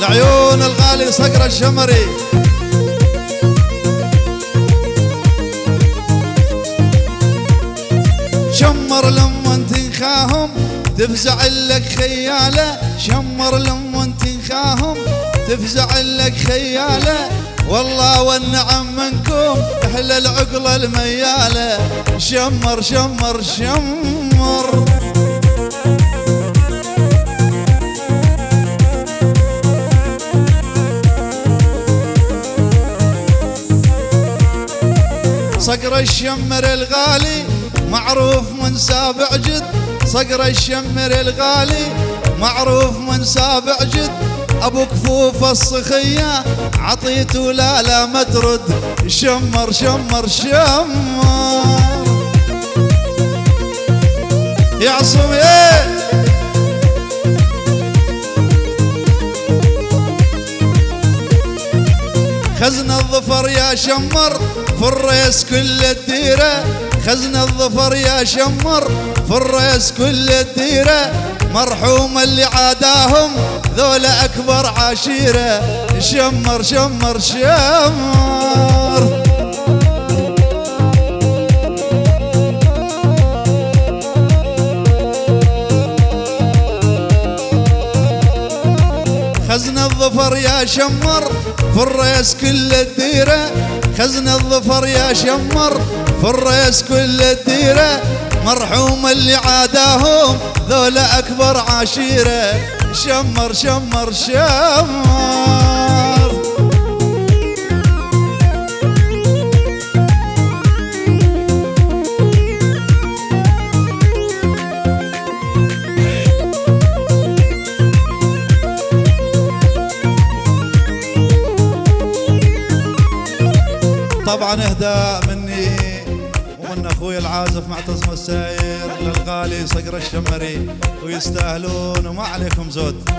لعيون الغالي صقر الشمري. شمر لما تنخاهم تفزع لك خياله، شمر لما تنخاهم تفزع لك خياله، والله والنعم منكم اهل العقله المياله. شمر شمر شمر صقر الشمر الغالي معروف من سابع جد، صقر الشمر الغالي معروف من سابع جد، ابو كفوف الصخيه عطيته لا ما ترد. شمر شمر شمر يا عصوم خزن الظفر يا شمر في الريس كل الديره، خزن الظفر يا شمر في الريس كل الديره، مرحوم اللي عاداهم ذولا اكبر عشيره. شمر شمر شمر خزن الظفر يا شمر في الريس كل الديره، خزن الظفر يا شمر في الريس كل الديره، مرحوم اللي عاداهم ذولا اكبر عشيره. شمر شمر شمر طبعا اهداء مني ومن اخوي العازف معتصم الساير للغالي صقر الشمري، ويستاهلون وما عليكم زود.